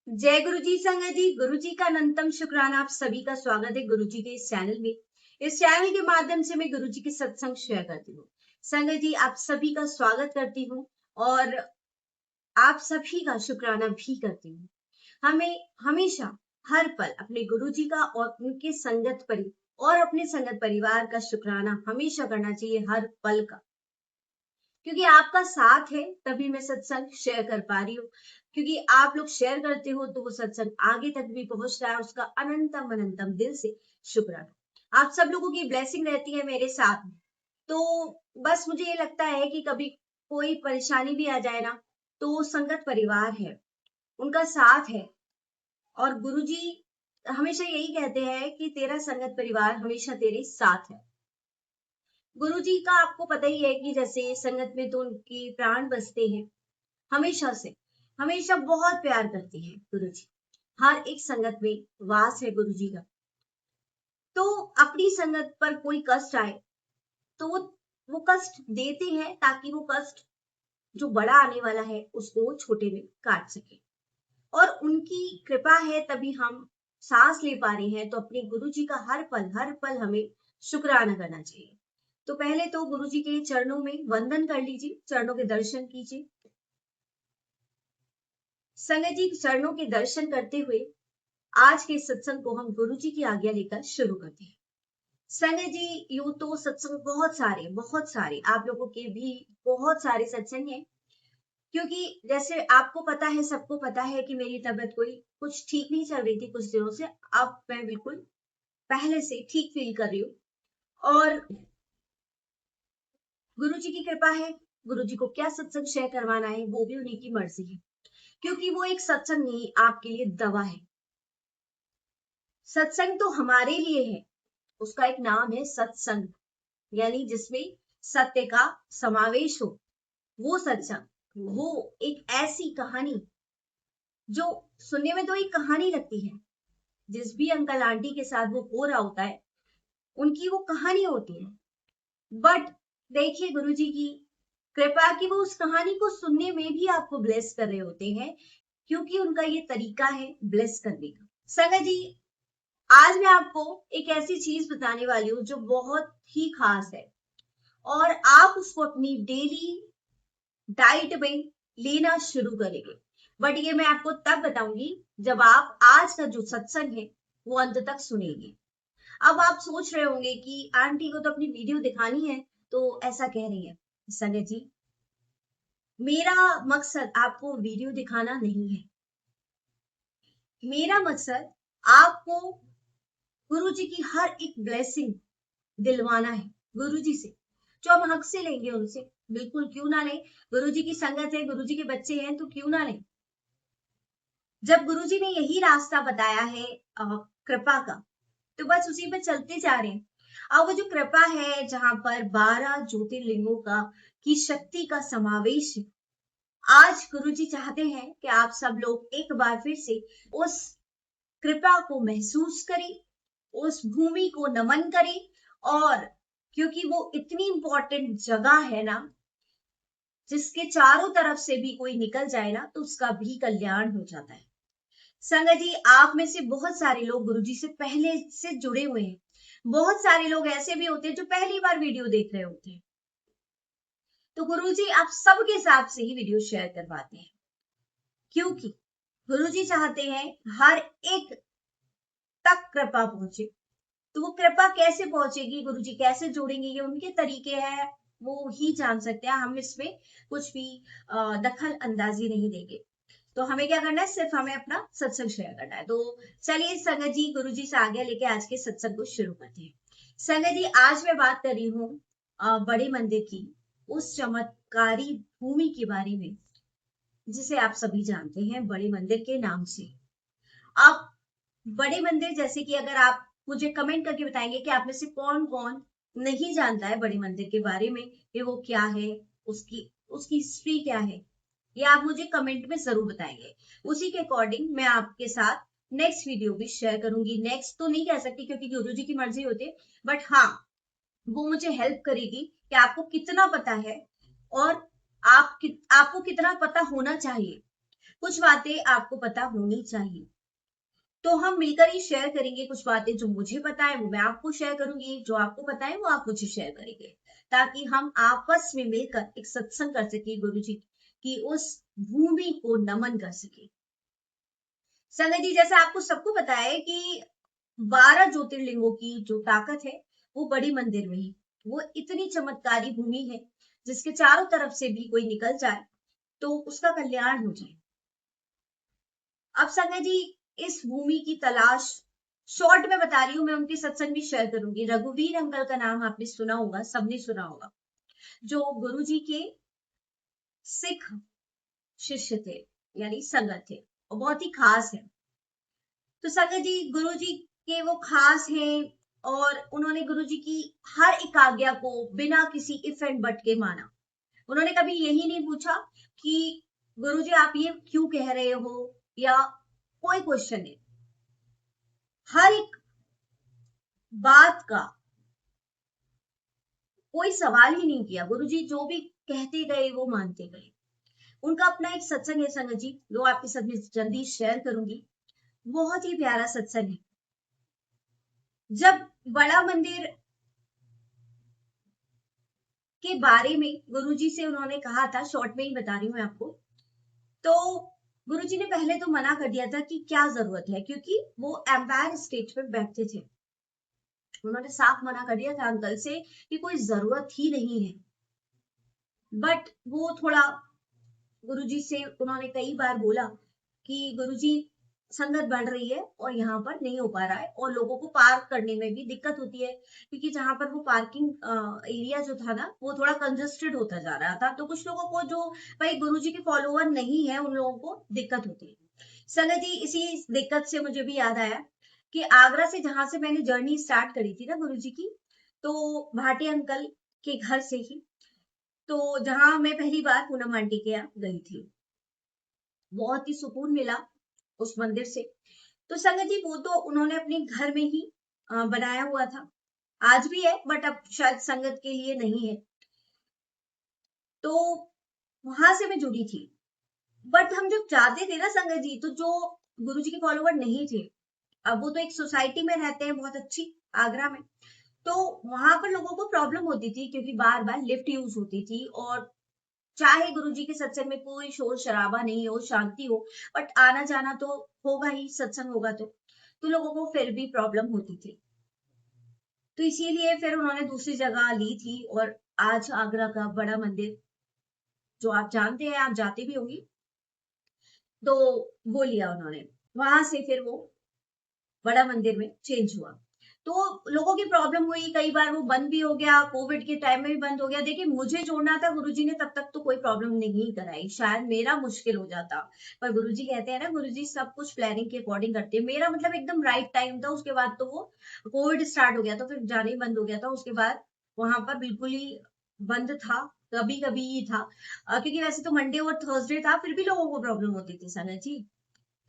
जय गुरु जी। संगत जी, गुरु जी का अनंतम शुक्राना। आप सभी का स्वागत है गुरु जी के इस चैनल में। इस चैनल के माध्यम से मैं गुरु जी के सत्संग शेयर करती हूँ। संगत जी, आप सभी का स्वागत करती हूँ और आप सभी का शुक्राना भी करती हूँ। हमें हमेशा हर पल अपने गुरु जी का और उनके अपने संगत परिवार का शुक्राना हमेशा करना चाहिए, हर पल का। क्योंकि आपका साथ है तभी मैं सत्संग शेयर कर पा रही हूँ। क्योंकि आप लोग शेयर करते हो तो वो सत्संग आगे तक भी पहुंच रहा है, उसका अनंतम अनंतम दिल से शुक्राना। आप सब लोगों की ब्लेसिंग रहती है मेरे साथ में। तो बस मुझे ये लगता है कि कभी कोई परेशानी भी आ जाए ना, तो वो संगत परिवार है, उनका साथ है। और गुरुजी हमेशा यही कहते हैं कि तेरा संगत परिवार हमेशा तेरे साथ है। गुरु जी का आपको पता ही है कि जैसे संगत में तो उनके प्राण बसते हैं, हमेशा से हमेशा बहुत प्यार करते हैं गुरु जी। हर एक संगत में वास है गुरु जी का। तो अपनी संगत पर कोई कष्ट आए तो वो कष्ट देते हैं ताकि वो कष्ट जो बड़ा आने वाला है उसको वो छोटे में काट सके। और उनकी कृपा है तभी हम सांस ले पा रहे हैं। तो अपने गुरु जी का हर पल हमें शुक्राना करना चाहिए। तो पहले तो गुरु जी के चरणों में वंदन कर लीजिए, चरणों के दर्शन कीजिए। संगत जी, चरणों के दर्शन करते हुए आज के सत्संग को हम गुरु जी की आज्ञा लेकर शुरू करते हैं। संगत जी, यूं तो सत्संग बहुत सारे आप लोगों के भी बहुत सारे सत्संग हैं। क्योंकि जैसे आपको पता है, सबको पता है कि मेरी तबीयत कोई कुछ ठीक नहीं चल रही थी कुछ दिनों से। अब मैं बिल्कुल पहले से ठीक फील कर रही हूँ और गुरु जी की कृपा है। गुरु जी को क्या सत्संग शेयर करवाना है वो भी उन्हीं की मर्जी है। क्योंकि वो एक सत्संग नहीं, आपके लिए दवा है। सत्संग तो हमारे लिए है, उसका एक नाम है सत्संग, यानी जिसमें सत्य का समावेश हो। वो सत्संग, वो एक ऐसी कहानी जो सुनने में तो एक कहानी लगती है। जिस भी अंकल आंटी के साथ वो हो रहा होता है उनकी वो कहानी होती है। बट देखिए गुरु जी की कृपा की वो उस कहानी को सुनने में भी आपको ब्लेस कर रहे होते हैं, क्योंकि उनका ये तरीका है ब्लेस करने का। संगत जी, आज मैं आपको एक ऐसी चीज बताने वाली हूँ जो बहुत ही खास है और आप उसको अपनी डेली डाइट में लेना शुरू करेंगे। बट ये मैं आपको तब बताऊंगी जब आप आज का जो सत्संग है वो अंत तक सुनेंगे। अब आप सोच रहे होंगे कि आंटी को तो अपनी वीडियो दिखानी है तो ऐसा कह रही है। संगत जी, मेरा मकसद आपको वीडियो दिखाना नहीं है। मेरा मकसद आपको गुरु जी की हर एक ब्लेसिंग दिलवाना है। गुरु जी से जो हम हक से लेंगे उनसे, बिल्कुल क्यों ना लें। गुरु जी की संगत है, गुरु जी के बच्चे हैं तो क्यों ना लें। जब गुरु जी ने यही रास्ता बताया है कृपा का, तो बस उसी पे चलते जा रहे हैं। अब वो जो कृपा है जहां पर 12 ज्योतिर्लिंगों का की शक्ति का समावेश है, आज गुरु जी चाहते हैं कि आप सब लोग एक बार फिर से उस कृपा को महसूस करें, उस भूमि को नमन करें। और क्योंकि वो इतनी इंपॉर्टेंट जगह है ना, जिसके चारों तरफ से भी कोई निकल जाए ना तो उसका भी कल्याण हो जाता है। संगत जी, आप में से बहुत सारे लोग गुरुजी से पहले से जुड़े हुए हैं। बहुत सारे लोग ऐसे भी होते हैं जो पहली बार वीडियो देख रहे होते हैं। तो गुरुजी आप सबके साथ से ही वीडियो शेयर करवाते हैं, क्योंकि गुरुजी चाहते हैं हर एक तक कृपा पहुंचे। तो वो कृपा कैसे पहुंचेगी, गुरुजी कैसे जोड़ेंगे, ये उनके तरीके हैं, वो ही जान सकते हैं। हम इसमें कुछ भी दखल अंदाजी नहीं देंगे। तो हमें क्या करना है, सिर्फ हमें अपना सत्संग शेयर करना है। तो चलिए संगत जी, गुरु जी से आगे लेके आज के सत्संग को शुरू करते हैं। संगत जी, आज मैं बात कर रही हूँ बड़े मंदिर की, उस चमत्कारी भूमि के बारे में जिसे आप सभी जानते हैं बड़े मंदिर के नाम से। आप बड़े मंदिर, जैसे कि अगर आप मुझे कमेंट करके बताएंगे कि आप में से कौन कौन नहीं जानता है बड़े मंदिर के बारे में कि वो क्या है, उसकी उसकी हिस्ट्री क्या है, ये आप मुझे कमेंट में जरूर बताएंगे। उसी के अकॉर्डिंग मैं आपके साथ नेक्स्ट वीडियो भी शेयर करूंगी। नेक्स्ट तो नहीं कह सकती क्योंकि गुरु जी की मर्जी होती है, बट हाँ, वो मुझे हेल्प करेगी कि आपको कितना पता है और आपको कितना पता होना चाहिए। कुछ बातें आपको पता होनी चाहिए। तो हम मिलकर ही शेयर करेंगे कुछ बातें, जो मुझे पता है वो मैं आपको शेयर करूंगी, जो आपको पता है वो आप मुझे शेयर करेंगे, ताकि हम आपस में मिलकर एक सत्संग कर सके, गुरु जी की उस भूमि को नमन कर सके। संगत जी, जैसे आपको सबको पता है कि 12 ज्योतिर्लिंगों की जो ताकत है वो बड़ी मंदिर में है। वो इतनी चमत्कारी भूमि है जिसके चारों तरफ से भी कोई निकल जाए तो उसका कल्याण हो जाए। अब संगत जी, इस भूमि की तलाश शॉर्ट में बता रही हूँ, मैं उनके सत्संग भी शेयर करूंगी। रघुवीर अंकल का नाम आपने सुना होगा, सबने सुना होगा, जो गुरु जी के सिख शिष्य थे, यानी संगत थे, और बहुत ही खास है। तो संगत जी, गुरु जी के वो खास हैं, और उन्होंने गुरु जी की हर एक आज्ञा को बिना किसी इफ एंड बट के माना। उन्होंने कभी यही नहीं पूछा कि गुरु जी आप ये क्यों कह रहे हो, या कोई क्वेश्चन नहीं। हर एक बात का कोई सवाल ही नहीं किया। गुरु जी जो भी कहते गए वो मानते गए। उनका अपना एक सत्संग है संगत जी, जो आपके साथ में जल्दी शेयर करूंगी। बहुत ही प्यारा सत्संग है। जब बड़ा मंदिर के बारे में गुरुजी से उन्होंने कहा था, शॉर्ट में ही बता रही हूँ आपको, तो गुरुजी ने पहले तो मना कर दिया था कि क्या जरूरत है, क्योंकि वो एम्पायर स्टेज पे बैठते थे। उन्होंने साफ मना कर दिया था अंकल से कि कोई जरूरत ही नहीं है। बट वो थोड़ा गुरुजी से उन्होंने कई बार बोला कि गुरुजी संगत बढ़ रही है और यहाँ पर नहीं हो पा रहा है, और लोगों को पार्क करने में भी दिक्कत होती है, क्योंकि जहां पर वो पार्किंग एरिया जो था ना वो थोड़ा कंजेस्टेड होता जा रहा था। तो कुछ लोगों को जो भाई गुरुजी के फॉलोवर नहीं है उन लोगों को दिक्कत होती है। संगत जी, इसी दिक्कत से मुझे भी याद आया कि आगरा से जहां से मैंने जर्नी स्टार्ट करी थी ना गुरुजी की, तो भाटी अंकल के घर से ही, तो जहां मैं पहली बार पूनम आंटी के यहाँ गई थी, बहुत ही सुकून मिला उस मंदिर से। तो संगत जी, वो तो उन्होंने अपने घर में ही बनाया हुआ था, आज भी है, बट अब शायद संगत के लिए नहीं है। तो वहां से मैं जुड़ी थी। बट हम जब जाते थे ना संगत जी, तो जो गुरु जी के फॉलोवर नहीं थे, अब वो तो एक सोसाइटी में रहते हैं बहुत अच्छी, आगरा में। तो वहां पर लोगों को प्रॉब्लम होती थी, क्योंकि बार बार लिफ्ट यूज होती थी, और चाहे गुरुजी के सत्संग में कोई शोर शराबा नहीं हो, शांति हो, बट आना जाना तो होगा ही, सत्संग होगा तो लोगों को फिर भी प्रॉब्लम होती थी। तो इसीलिए फिर उन्होंने दूसरी जगह ली थी, और आज आगरा का बड़ा मंदिर, जो आप जानते हैं, आप जाते भी होंगी, तो वो लिया उन्होंने। वहां से फिर वो बड़ा मंदिर में चेंज हुआ। तो लोगों की प्रॉब्लम हुई, कई बार वो बंद भी हो गया, कोविड के टाइम में भी बंद हो गया। देखिए, मुझे जोड़ना था गुरुजी ने, तब तक तो कोई प्रॉब्लम नहीं कराई, शायद मेरा मुश्किल हो जाता, पर गुरुजी कहते हैं ना, गुरुजी सब कुछ प्लानिंग के अकॉर्डिंग करते हैं। मेरा मतलब एकदम राइट टाइम था। उसके बाद तो वो कोविड स्टार्ट हो गया, तो फिर जाना ही बंद हो गया था। उसके बाद वहां पर बिल्कुल ही बंद था, कभी कभी ही था। क्योंकि वैसे तो मंडे और थर्सडे था, फिर भी लोगों को प्रॉब्लम होती थी सना जी,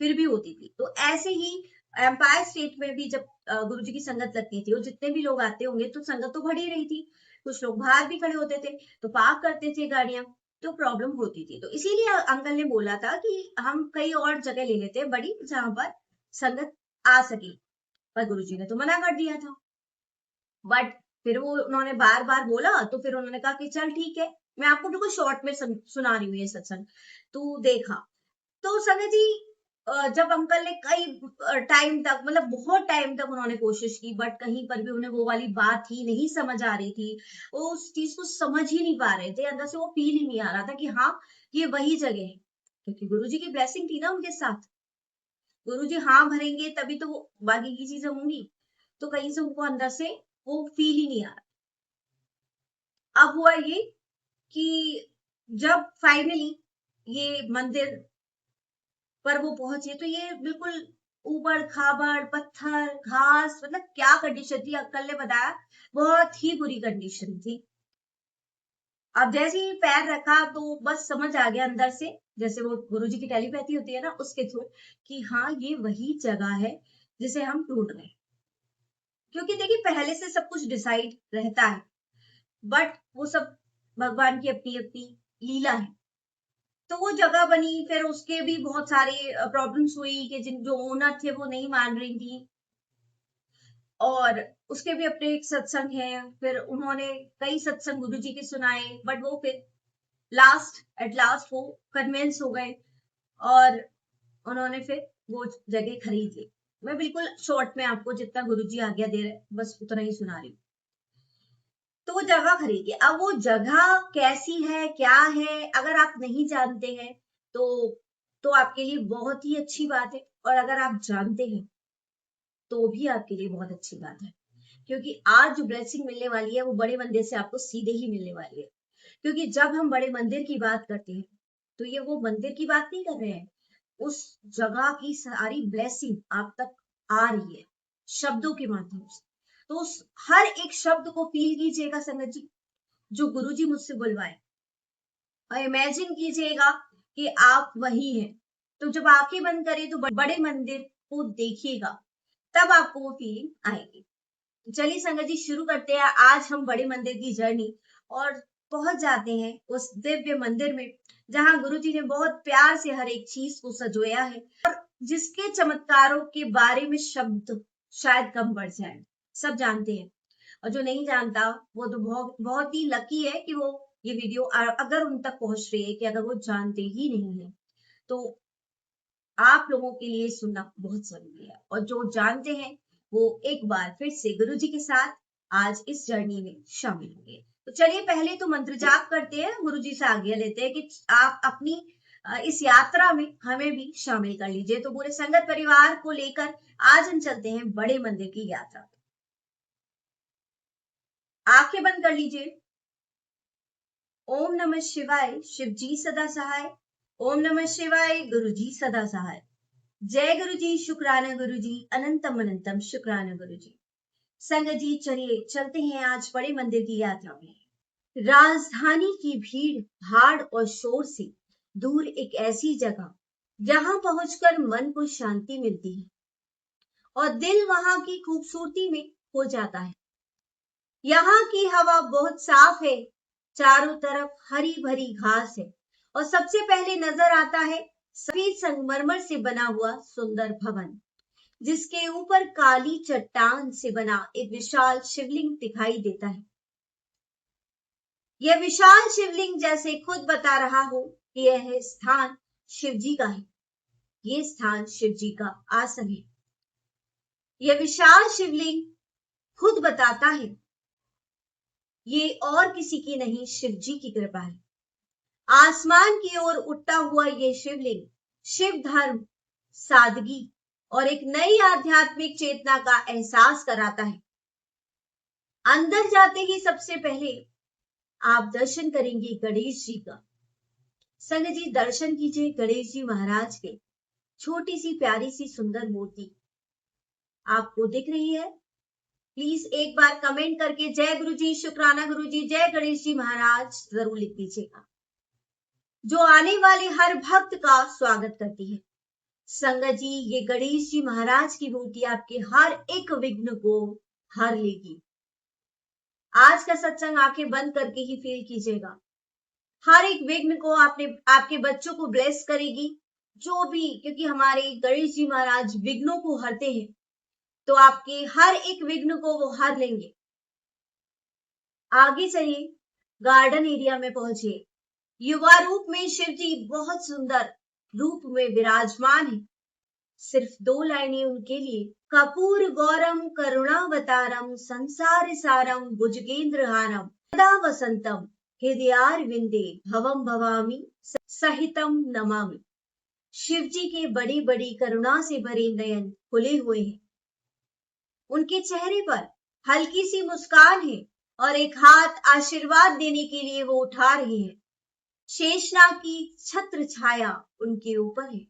फिर भी होती थी। तो ऐसे ही एम्पायर स्टेट में भी जब गुरु जी की संगत लगती थी, और जितने भी लोग आते होंगे, तो संगत तो भरी रही थी। कुछ लोग बाहर भी खड़े होते थे, तो पार्क करते थे गाड़ियां, तो प्रॉब्लम होती थी। तो इसीलिए अंकल ने बोला था कि हम कई और जगह ले लेते हैं बड़ी, जहां पर संगत आ सके, पर गुरु जी ने तो मना कर दिया था। बट फिर वो उन्होंने बार बार बोला, तो फिर उन्होंने कहा कि चल ठीक है, मैं आपको बिल्कुल शॉर्ट में सुना रही हूँ ये सत्संग, तू देखा। तो संगत जी, जब अंकल ने कई टाइम तक, मतलब बहुत टाइम तक उन्होंने कोशिश की, बट कहीं पर भी उन्हें वो वाली बात ही नहीं समझ आ रही थी। वो उस चीज को समझ ही नहीं पा रहे थे, अंदर से वो फील ही नहीं आ रहा था कि हाँ, ये वही जगह है, क्योंकि गुरुजी की ब्लेसिंग थी ना उनके साथ। गुरुजी हाँ भरेंगे तभी तो वो बाकी की चीजें होंगी। तो कहीं से उनको अंदर से वो फील ही नहीं आ रहा। अब हुआ ये कि जब फाइनली ये मंदिर पर वो पहुंचे, तो ये बिल्कुल ऊबड़ खाबड़, पत्थर, घास, मतलब क्या कंडीशन थी, अंकल ने बताया, बहुत ही बुरी कंडीशन थी। अब जैसे ही पैर रखा, तो बस समझ आ गया अंदर से, जैसे वो गुरुजी की टेलीपैथी होती है ना, उसके थ्रू, कि हाँ, ये वही जगह है जिसे हम ढूंढ रहे हैं। क्योंकि देखिए, पहले से सब कुछ डिसाइड रहता है, बट वो सब भगवान की अपनी अपनी लीला है। तो वो जगह बनी, फिर उसके भी बहुत सारे प्रॉब्लम्स हुई कि जिन जो ओनर थे वो नहीं मान रही थी, और उसके भी अपने एक सत्संग है, फिर उन्होंने कई सत्संग गुरु जी के सुनाए, बट वो फिर एट लास्ट वो कन्विंस हो गए और उन्होंने फिर वो जगह खरीद ली। मैं बिल्कुल शॉर्ट में आपको जितना गुरुजी आज्ञा दे रहे बस उतना ही सुना रही हूँ। तो वो जगह खरीदी। अब वो जगह कैसी है, क्या है, अगर आप नहीं जानते हैं तो आपके लिए बहुत ही अच्छी बात है, और अगर आप जानते हैं तो भी आपके लिए बहुत अच्छी बात है, क्योंकि आज जो ब्लेसिंग मिलने वाली है वो बड़े मंदिर से आपको सीधे ही मिलने वाली है। क्योंकि जब हम बड़े मंदिर की बात करते हैं तो ये वो मंदिर की बात नहीं कर रहे हैं, उस जगह की सारी ब्लेसिंग आप तक आ रही है शब्दों के माध्यम से। तो उस हर एक शब्द को फील कीजिएगा संगत जी, जो गुरुजी मुझसे बुलवाए, और इमेजिन कीजिएगा कि आप वही हैं। तो जब आंखें बंद करें तो बड़े मंदिर को देखिएगा, तब आपको वो फीलिंग आएगी। चलिए संगत जी शुरू करते हैं आज हम बड़े मंदिर की जर्नी, और पहुंच जाते हैं उस दिव्य मंदिर में जहां गुरुजी ने बहुत प्यार से हर एक चीज को सजोया है, और जिसके चमत्कारों के बारे में शब्द शायद कम पड़ जाए। सब जानते हैं, और जो नहीं जानता वो तो बहुत बहुत ही लकी है कि वो ये वीडियो अगर उन तक पहुंच रही है, कि अगर वो जानते ही नहीं है तो आप लोगों के लिए सुनना बहुत जरूरी है, और जो जानते हैं वो एक बार फिर से गुरुजी के साथ आज इस जर्नी में शामिल होंगे। तो चलिए पहले तो मंत्र जाप करते हैं, गुरुजी से आज्ञा लेते हैं कि आप अपनी इस यात्रा में हमें भी शामिल कर लीजिए। तो पूरे संगत परिवार को लेकर आज हम चलते हैं बड़े मंदिर की यात्रा। आंखें बंद कर लीजिए। ओम नमः शिवाय, शिव जी सदा सहाय। ओम नमः शिवाय, गुरु जी सदा सहाय। जय गुरु जी, शुक्राना गुरु जी, अनंतम अनंतम शुक्राना गुरु जी। संगत जी चलिए चलते हैं आज बड़े मंदिर की यात्रा में। राजधानी की भीड़ भाड़ और शोर से दूर एक ऐसी जगह जहां पहुंचकर मन को शांति मिलती है और दिल वहां की खूबसूरती में खो जाता है। यहाँ की हवा बहुत साफ है, चारों तरफ हरी भरी घास है, और सबसे पहले नजर आता है सफेद संगमरमर से बना हुआ सुंदर भवन, जिसके ऊपर काली चट्टान से बना एक विशाल शिवलिंग दिखाई देता है। यह विशाल शिवलिंग जैसे खुद बता रहा हो कि यह स्थान शिवजी का है, ये स्थान शिवजी का आसन है। यह विशाल शिवलिंग खुद बताता है ये और किसी की नहीं, शिवजी की कृपा है। आसमान की ओर उठता हुआ ये शिवलिंग शिव धर्म, सादगी और एक नई आध्यात्मिक चेतना का एहसास कराता है। अंदर जाते ही सबसे पहले आप दर्शन करेंगे गणेश जी का। संगत जी दर्शन कीजिए गणेश जी महाराज के। छोटी सी प्यारी सी सुंदर मूर्ति आपको दिख रही है? प्लीज एक बार कमेंट करके जय गुरु जी, शुक्राना गुरु जी, जय गणेश जी महाराज जरूर लिख दीजिएगा, जो आने वाले हर भक्त का स्वागत करती है। संगत जी ये गणेश जी महाराज की मूर्ति आपके हर एक विघ्न को हर लेगी। आज का सत्संग आंखें बंद करके ही फील कीजिएगा। हर एक विघ्न को आपके बच्चों को ब्लेस करेगी, जो भी, क्योंकि हमारे गणेश जी महाराज विघ्नों को हरते हैं, तो आपके हर एक विघ्न को वो हर लेंगे। आगे चलिए, गार्डन एरिया में पहुंचिए। युवा रूप में शिव जी बहुत सुंदर रूप में विराजमान है। सिर्फ 2 लाइनें उनके लिए। कपूर गौरम करुणावतारम संसार सारम भुजगेंद्र हारम सदा वसंतम हृदयार विंदे भवम भवामी सहितम नमामि। शिव जी के बड़ी बड़ी करुणा से भरे नयन खुले हुए हैं। उनके चेहरे पर हल्की सी मुस्कान है, और एक हाथ आशीर्वाद देने के लिए वो उठा रहे हैं। शेषनाग की छत्र छाया उनके ऊपर है।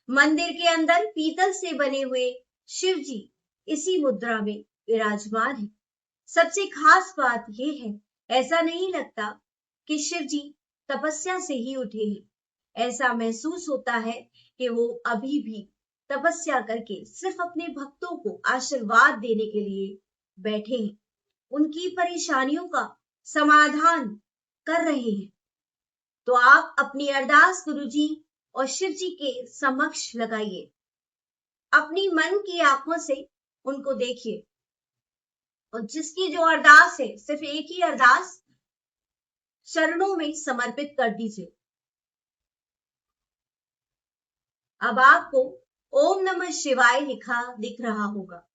मंदिर के अंदर पीतल से बने हुए शिव जी इसी मुद्रा में विराजमान है। सबसे खास बात यह है, ऐसा नहीं लगता कि शिव जी तपस्या से ही उठे हैं। ऐसा महसूस होता है कि वो अभी भी तपस्या करके सिर्फ अपने भक्तों को आशीर्वाद देने के लिए बैठे हैं, उनकी परेशानियों का समाधान कर रहे हैं। तो आप अपनी अरदास गुरुजी और शिव जी के समक्ष लगाइए। अपनी मन की आंखों से उनको देखिए और जिसकी जो अरदास है, सिर्फ एक ही अरदास चरणों में समर्पित कर दीजिए। अब आपको ओम नमः शिवाय लिखा दिख रहा होगा।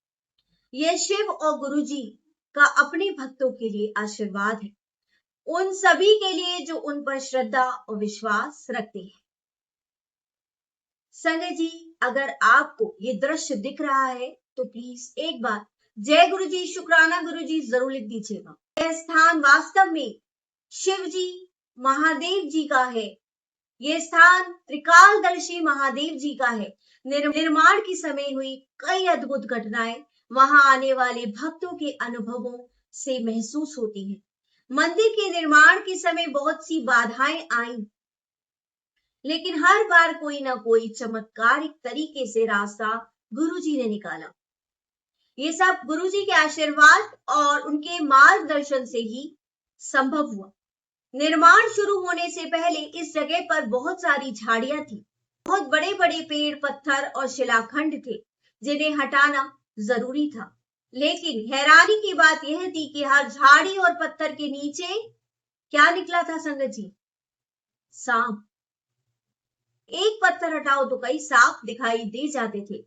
यह शिव और गुरुजी का अपने भक्तों के लिए आशीर्वाद है, उन सभी के लिए जो उन पर श्रद्धा और विश्वास रखते हैं। संगत जी, अगर आपको ये दृश्य दिख रहा है तो प्लीज एक बार जय गुरुजी, शुक्राना गुरुजी जरूर लिख दीजिएगा। यह स्थान वास्तव में शिव जी महादेव जी का है। यह स्थान त्रिकालदर्शी महादेव जी का है। निर्माण के समय हुई कई अद्भुत घटनाएं वहां आने वाले भक्तों के अनुभवों से महसूस होती है। मंदिर के निर्माण के समय बहुत सी बाधाएं आई, लेकिन हर बार कोई ना कोई चमत्कारिक तरीके से रास्ता गुरुजी ने निकाला। ये सब गुरुजी के आशीर्वाद और उनके मार्गदर्शन से ही संभव हुआ। निर्माण शुरू होने से पहले इस जगह पर बहुत सारी झाड़ियां थी, बहुत बड़े बड़े पेड़, पत्थर और शिलाखंड थे जिन्हें हटाना जरूरी था। लेकिन हैरानी की बात यह थी कि हर झाड़ी और पत्थर के नीचे क्या निकला था संगत जी? सांप। एक पत्थर हटाओ तो कई सांप दिखाई दे जाते थे।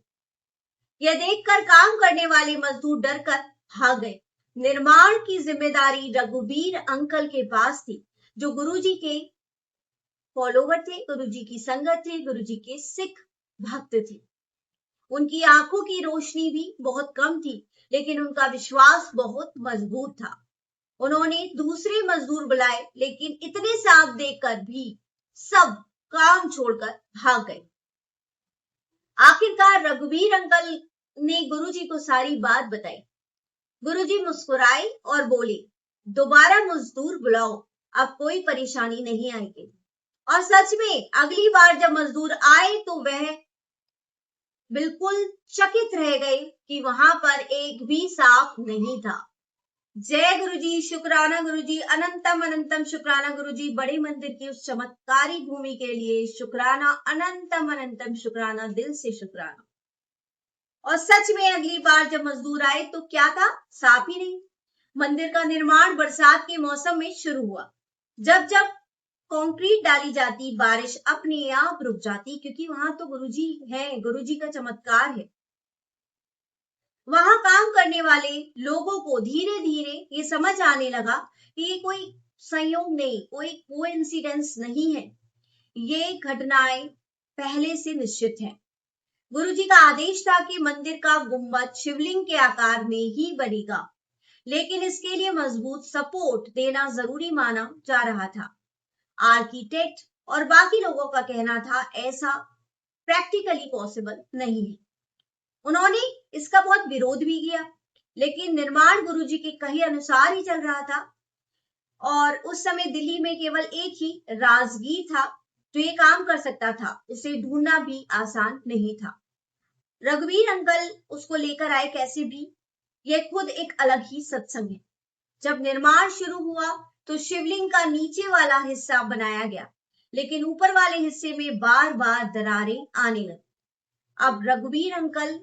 यह देखकर काम करने वाले मजदूर डरकर भाग गए। निर्माण की जिम्मेदारी रघुवीर अंकल के पास थी, जो गुरुजी के फॉलोवर थे, गुरुजी की संगत थे, गुरुजी के सिख भक्त थे। उनकी आंखों की रोशनी भी बहुत कम थी, लेकिन उनका विश्वास बहुत मजबूत था। उन्होंने दूसरे मजदूर बुलाए, लेकिन इतने सांप देखकर भी सब काम छोड़कर भाग गए। आखिरकार रघुवीर अंकल ने गुरुजी को सारी बात बताई। गुरुजी मुस्कुराए और बोले, दोबारा मजदूर बुलाओ, अब कोई परेशानी नहीं आएगी। और सच में अगली बार जब मजदूर आए तो वह बिल्कुल चकित रह गए कि वहां पर एक भी सांप नहीं था। जय गुरुजी, शुक्राना गुरुजी, अनंतम अनंतम शुक्राना गुरुजी। बड़े मंदिर की उस चमत्कारी भूमि के लिए शुक्राना, अनंतम अनंतम शुक्राना, दिल से शुक्राना। और सच में अगली बार जब मजदूर आए तो क्या था? सांप ही नहीं। मंदिर का निर्माण बरसात के मौसम में शुरू हुआ। जब जब कंक्रीट डाली जाती, बारिश अपने आप रुक जाती, क्योंकि वहां तो गुरुजी है, गुरुजी का चमत्कार है। वहां काम करने वाले लोगों को धीरे धीरे ये समझ आने लगा कि ये कोई संयोग नहीं, कोई कोइंसिडेंस नहीं है, ये घटनाएं पहले से निश्चित है। गुरुजी का आदेश था कि मंदिर का गुंबद शिवलिंग के आकार में ही बनेगा, लेकिन इसके लिए मजबूत सपोर्ट देना जरूरी माना जा रहा था। आर्किटेक्ट और बाकी लोगों का कहना था ऐसा प्रैक्टिकली पॉसिबल नहीं है। उन्होंने इसका बहुत विरोध भी किया, लेकिन निर्माण गुरुजी के कहे अनुसार ही चल रहा था। और उस समय दिल्ली में केवल एक ही राजगीर था जो ये काम कर सकता था, उसे ढूंढना भी आसान नहीं था। रघुवीर अंकल उसको लेकर आए कैसे भी, यह खुद एक अलग ही सत्संग है। जब निर्माण शुरू हुआ तो शिवलिंग का नीचे वाला हिस्सा बनाया गया, लेकिन ऊपर वाले हिस्से में बार बार दरारें आने लगी। अब रघुवीर अंकल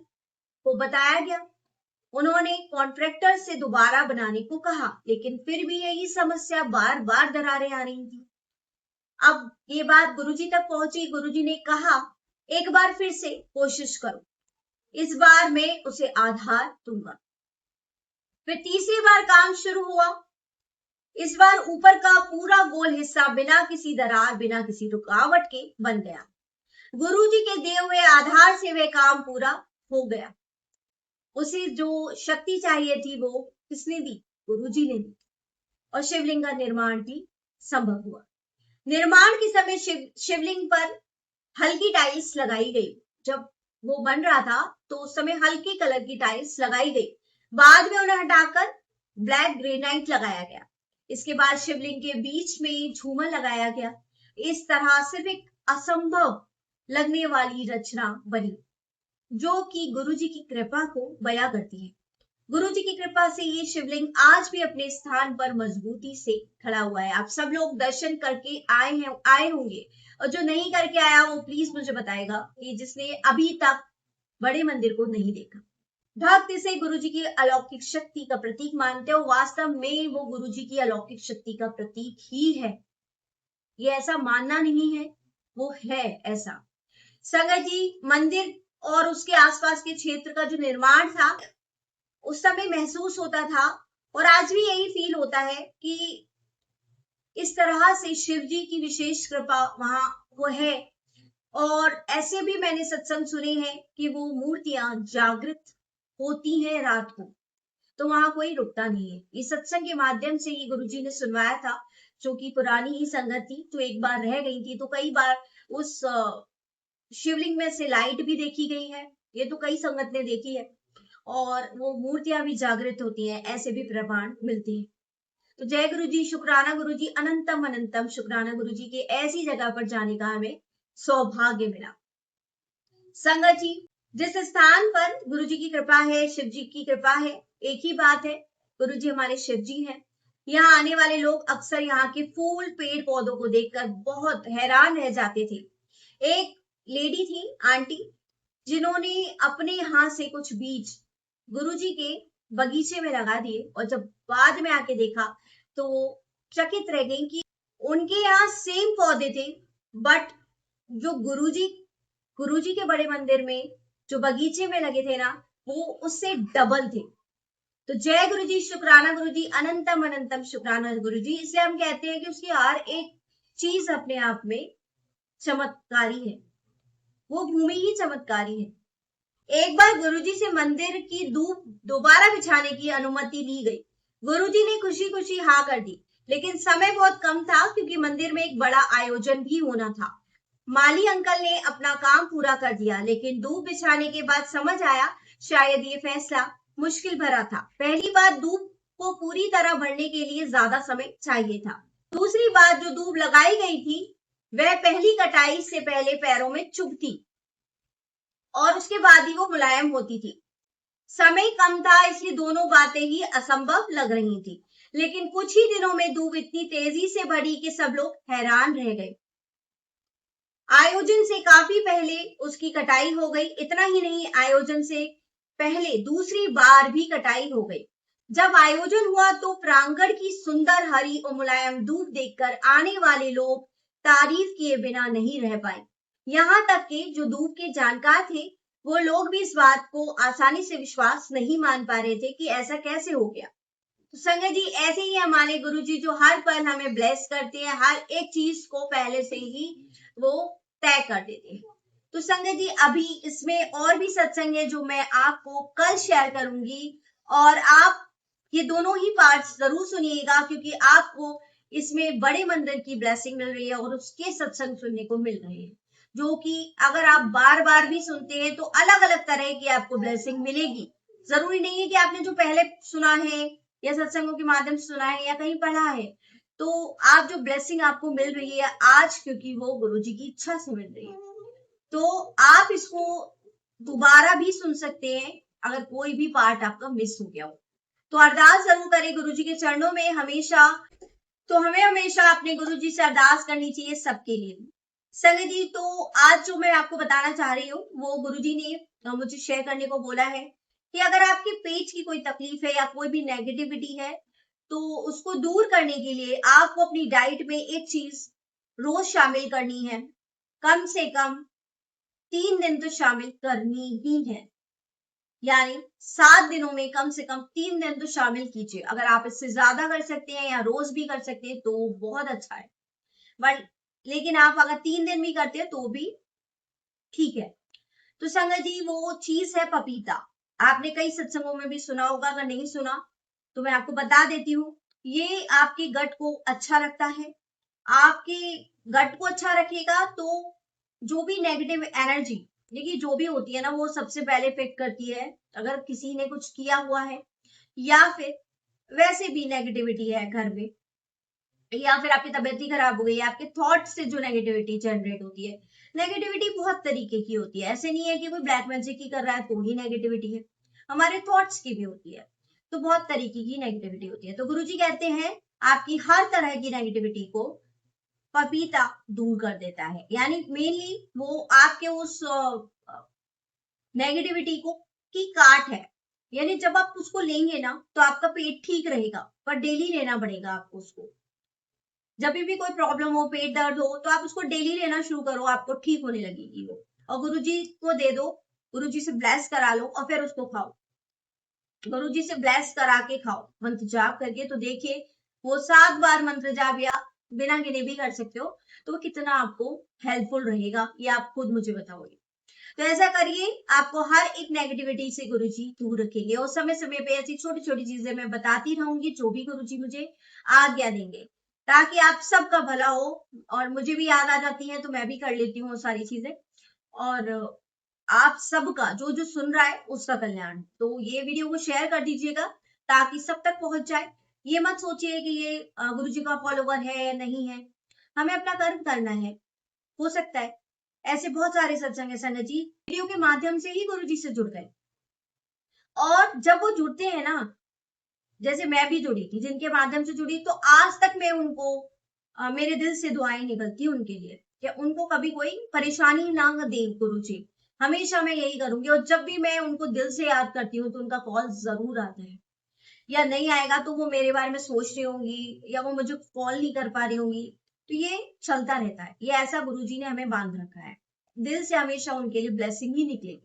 को बताया गया, उन्होंने कॉन्ट्रैक्टर से दोबारा बनाने को कहा, लेकिन फिर भी यही समस्या, बार बार दरारें आ रही थी। अब ये बात गुरुजी तक पहुंची। गुरुजी ने कहा, एक बार फिर से कोशिश करो, इस बार मैं उसे आधार दूंगा। फिर तीसरी बार काम शुरू हुआ। इस बार ऊपर का पूरा गोल हिस्सा बिना किसी दरार, बिना किसी रुकावट के बन गया। गुरुजी के दिए हुए आधार से वह काम पूरा हो गया। उसे जो शक्ति चाहिए थी वो किसने दी? गुरुजी ने दी। और शिवलिंग का निर्माण भी संभव हुआ। निर्माण के समय शिवलिंग पर हल्की टाइल्स लगाई गई। जब वो बन रहा था तो उस समय हल्की कलर की टाइल्स लगाई गई। बाद में उन्हें हटाकर ब्लैक ग्रेनाइट लगाया गया। इसके बाद शिवलिंग के बीच में झूमर लगाया गया। इस तरह सिर्फ एक असंभव लगने वाली रचना बनी, जो कि गुरुजी की कृपा को बयां करती है। गुरु जी की कृपा से ये शिवलिंग आज भी अपने स्थान पर मजबूती से खड़ा हुआ है। आप सब लोग दर्शन करके आए होंगे, और जो नहीं करके आया वो प्लीज मुझे बताएगा कि जिसने अभी तक बड़े मंदिर को नहीं देखा। भक्त इसे गुरु जी की अलौकिक शक्ति का प्रतीक मानते हो, वास्तव में वो गुरु जी की अलौकिक शक्ति का प्रतीक ही है। ये ऐसा मानना नहीं है, वो है ऐसा। संगत जी, मंदिर और उसके आसपास के क्षेत्र का जो निर्माण था, उस समय महसूस होता था और आज भी यही फील होता है कि इस तरह से शिव जी की विशेष कृपा वहां वो है। और ऐसे भी मैंने सत्संग सुने हैं कि वो मूर्तियां जागृत होती हैं रात को, तो वहां कोई रुकता नहीं है। इस सत्संग के माध्यम से ही गुरुजी ने सुनवाया था, जो कि पुरानी ही संगत थी, तो एक बार रह गई थी, तो कई बार उस शिवलिंग में से लाइट भी देखी गई है, ये तो कई संगत ने देखी है, और वो मूर्तियां भी जागृत होती हैं, ऐसे भी प्रमाण मिलते हैं। तो जय गुरु जी, शुक्राना गुरु जी, अनंतम अनंतम शुक्राना गुरु जी के ऐसी जगह पर जाने का हमें सौभाग्य मिला। संगत जी, जिस स्थान पर गुरु जी की कृपा है, शिव जी की कृपा है, एक ही बात है, गुरु जी हमारे शिव जी हैं। यहाँ आने वाले लोग अक्सर यहाँ के फूल पेड़ पौधों को देखकर बहुत हैरान रह जाते थे। एक लेडी थी, आंटी, जिन्होंने अपने यहाँ से कुछ बीज गुरुजी के बगीचे में लगा दिए, और जब बाद में आके देखा तो चकित रह गई कि उनके यहाँ सेम पौधे थे, बट जो गुरुजी के बड़े मंदिर में जो बगीचे में लगे थे ना, वो उससे डबल थे। तो जय गुरु जी, शुक्राना गुरु जी, अनंतम अनंतम शुक्राना गुरु जी। इसलिए हम कहते हैं कि उसकी हर एक चीज अपने आप में चमत्कारी है, वो भूमि ही चमत्कारी है। एक बार गुरुजी से मंदिर की धूप दोबारा बिछाने की अनुमति ली गई। गुरुजी ने खुशी खुशी हाँ कर दी, लेकिन समय बहुत कम था क्योंकि मंदिर में एक बड़ा आयोजन भी होना था। माली अंकल ने अपना काम पूरा कर दिया, लेकिन धूप बिछाने के बाद समझ आया शायद ये फैसला मुश्किल भरा था। पहली बात, धूप को पूरी तरह भरने के लिए ज्यादा समय चाहिए था। दूसरी बात, जो धूप लगाई गई थी वह पहली कटाई से पहले पैरों में चुभती और उसके बाद ही वो मुलायम होती थी। समय कम था, इसलिए दोनों बातें ही असंभव लग रही थी। लेकिन कुछ ही दिनों में धूप इतनी तेजी से बढ़ी कि सब लोग हैरान रह गए। आयोजन से काफी पहले उसकी कटाई हो गई। इतना ही नहीं, आयोजन से पहले दूसरी बार भी कटाई हो गई। जब आयोजन हुआ तो प्रांगण की सुंदर हरी और मुलायम धूप देखकर आने वाले लोग तारीफ किए बिना नहीं रह पाए। यहाँ तक कि जो धूप के जानकार थे, वो लोग भी इस बात को आसानी से विश्वास नहीं मान पा रहे थे कि ऐसा कैसे हो गया। तो संगत जी, ऐसे ही हमारे गुरु जी जो हर पल हमें ब्लेस करते हैं, हर एक चीज को पहले से ही वो तय कर देते हैं। तो संगत जी, अभी इसमें और भी सत्संग है जो मैं आपको कल शेयर करूंगी, और आप ये दोनों ही पार्ट्स जरूर सुनिएगा, क्योंकि आपको इसमें बड़े मंदिर की ब्लेसिंग मिल रही है और उसके सत्संग सुनने को मिल रहे हैं, जो कि अगर आप बार बार भी सुनते हैं तो अलग अलग तरह की आपको ब्लेसिंग मिलेगी। जरूरी नहीं है कि आपने जो पहले सुना है या सत्संगों के माध्यम से सुना है या कहीं पढ़ा है, तो आप जो ब्लेसिंग आपको मिल रही है आज, क्योंकि वो गुरुजी की इच्छा से मिल रही है, तो आप इसको दोबारा भी सुन सकते हैं अगर कोई भी पार्ट आपका मिस हो गया हो। तो अरदास जरूर करें गुरुजी के चरणों में हमेशा। तो हमें हमेशा अपने गुरुजी से अरदास करनी चाहिए सबके लिए। संगत जी, तो आज जो मैं आपको बताना चाह रही हूँ वो गुरुजी ने मुझे शेयर करने को बोला है कि अगर आपके पेट की कोई तकलीफ है या कोई भी नेगेटिविटी है, तो उसको दूर करने के लिए आपको अपनी डाइट में एक चीज रोज शामिल करनी है। कम से कम 3 दिन तो शामिल करनी ही है, यानी 7 दिनों में कम से कम 3 दिन तो शामिल कीजिए। अगर आप इससे ज्यादा कर सकते हैं या रोज भी कर सकते हैं तो बहुत अच्छा है, बट लेकिन आप अगर 3 दिन भी करते हैं तो भी ठीक है। तो संगत जी, वो चीज है पपीता। आपने कई सत्संगों में भी सुना होगा, अगर नहीं सुना तो मैं आपको बता देती हूँ। ये आपके गट को अच्छा रखता है। आपके गट को अच्छा रखेगा तो जो भी नेगेटिव एनर्जी, देखिए जो भी होती है ना, वो सबसे पहले इफेक्ट करती है अगर किसी ने कुछ किया हुआ है, या फिर वैसे भी नेगेटिविटी है घर में, या फिर आपकी तबीयत ही खराब हो गई है, आपके थॉट से जो नेगेटिविटी जनरेट होती है। नेगेटिविटी बहुत तरीके की होती है, ऐसे नहीं है कि कोई ब्लैक मैजिक ही कर रहा है तो ही नेगेटिविटी है, हमारे थॉट्स की भी होती है। तो बहुत तरीके की नेगेटिविटी होती है। तो गुरुजी कहते हैं आपकी हर तरह की नेगेटिविटी को पपीता दूर कर देता है, यानी मेनली वो आपके उस नेगेटिविटी को की काट है, यानी जब आप उसको लेंगे ना तो आपका पेट ठीक रहेगा, पर डेली लेना पड़ेगा आपको उसको। जब भी कोई प्रॉब्लम हो, पेट दर्द हो, तो आप उसको डेली लेना शुरू करो, आपको ठीक होने लगेगी वो। और गुरुजी को दे दो, गुरुजी से ब्लेस करा लो और फिर उसको खाओ। गुरुजी से ब्लेस करा के खाओ मंत्र जाप करके, तो देखिए वो 7 बार मंत्र जाप या बिना गिने भी कर सकते हो, तो वो कितना आपको हेल्पफुल रहेगा ये आप खुद मुझे बताओगे। तो ऐसा करिए, आपको हर एक नेगेटिविटी से गुरुजी दूर रखेंगे और समय समय पे ऐसी छोटी छोटी चीजें मैं बताती रहूंगी जो भी गुरुजी मुझे आज्ञा देंगे, ताकि आप सबका भला हो। और मुझे भी याद आ जाती है तो मैं भी कर लेती हूँ वो सारी चीजें, और आप सबका जो जो सुन रहा है उसका कल्याण। तो ये वीडियो को शेयर कर दीजिएगा ताकि सब तक पहुंच जाए। ये मत सोचिए कि ये गुरुजी का फॉलोवर है या नहीं है, हमें अपना कर्म करना है। हो सकता है ऐसे बहुत सारे सत्संग है संगत जी, वीडियो के माध्यम से ही गुरुजी से जुड़ गए, और जब वो जुड़ते हैं ना, जैसे मैं भी जुड़ी थी, जिनके माध्यम से जुड़ी, तो आज तक मैं उनको मेरे दिल से दुआएं निकलती उनके लिए कि उनको कभी कोई परेशानी ना दे गुरुजी। हमेशा मैं यही करूंगी, और जब भी मैं उनको दिल से याद करती हूँ तो उनका कॉल जरूर आता है, या नहीं आएगा तो वो मेरे बारे में सोच रही होंगी या वो मुझे कॉल नहीं कर पा रही होंगी। तो ये चलता रहता है, ये ऐसा गुरुजी ने हमें बांध रखा है। दिल से हमेशा उनके लिए ब्लेसिंग ही निकलेगी,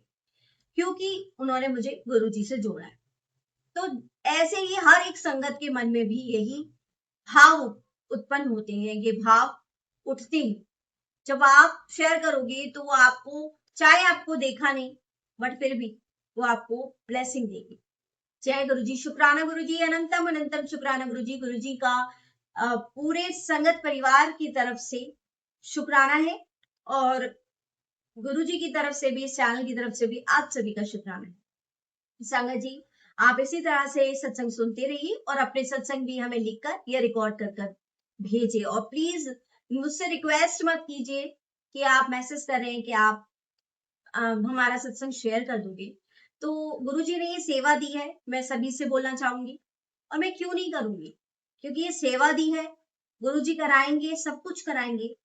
क्योंकि उन्होंने मुझे गुरुजी से जोड़ा है। तो ऐसे ही हर एक संगत के मन में भी यही भाव उत्पन्न होते हैं, ये भाव उठते हैं। जब आप शेयर करोगे तो वो आपको, चाहे आपको देखा नहीं, बट फिर भी वो आपको ब्लेसिंग देगी। जय गुरु जी, शुक्राना गुरु जी, अनंतम अनंतम शुक्राना गुरु जी। गुरु जी का पूरे संगत परिवार की तरफ से शुक्राना है, और गुरु जी की तरफ से भी, इस चैनल की तरफ से भी आप सभी का शुक्राना है। संगत जी, आप इसी तरह से सत्संग सुनते रहिए और अपने सत्संग भी हमें लिखकर या रिकॉर्ड कर कर भेजिए। और प्लीज मुझसे रिक्वेस्ट मत कीजिए कि आप मैसेज करें कि आप हमारा सत्संग शेयर कर दोगे। तो गुरुजी ने ये सेवा दी है, मैं सभी से बोलना चाहूंगी, और मैं क्यों नहीं करूंगी, क्योंकि ये सेवा दी है, गुरुजी कराएंगे, सब कुछ कराएंगे।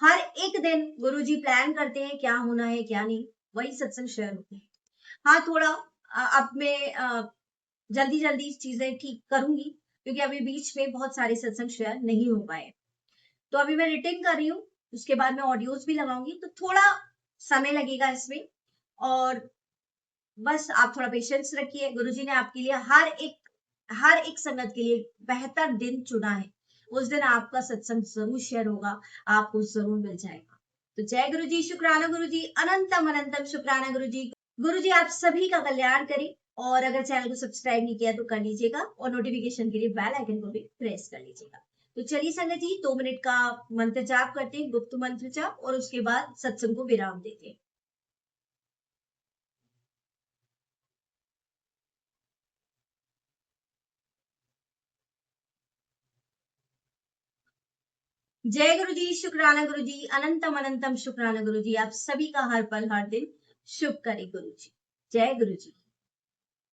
हर एक दिन गुरुजी प्लान करते हैं क्या होना है क्या नहीं, वही सत्संग शेयर होते हैं। हाँ, थोड़ा अब मैं जल्दी जल्दी चीजें ठीक करूंगी, क्योंकि अभी बीच में बहुत सारे सत्संग शेयर नहीं हो पाए। तो अभी मैं रिटेन कर रही हूँ, उसके बाद मैं ऑडियोज भी लगाऊंगी, तो थोड़ा समय लगेगा इसमें। और बस आप थोड़ा पेशेंस रखिए, गुरुजी ने आपके लिए हर एक संगत के लिए बेहतर दिन चुना है। उस दिन आपका सत्संग जरूर शेयर होगा, आपको जरूर मिल जाएगा। तो जय गुरु जी, शुक्राना गुरु जी, अनंतम अनंतम शुक्राना गुरु जी। गुरु जी आप सभी का कल्याण करें, और अगर चैनल को सब्सक्राइब नहीं किया तो कर लीजिएगा, और नोटिफिकेशन के लिए बेल आइकन को भी प्रेस कर लीजिएगा। तो चलिए संगत जी, 2 मिनट का मंत्र जाप करते हैं, गुप्त मंत्र जाप, और उसके बाद सत्संग को विराम देते हैं। जय गुरु जी, शुक्राना गुरु जी, अनंतम अनंतम शुक्राना गुरु जी। आप सभी का हर पल हर दिन शुभ करे गुरु जी। जय गुरु जी।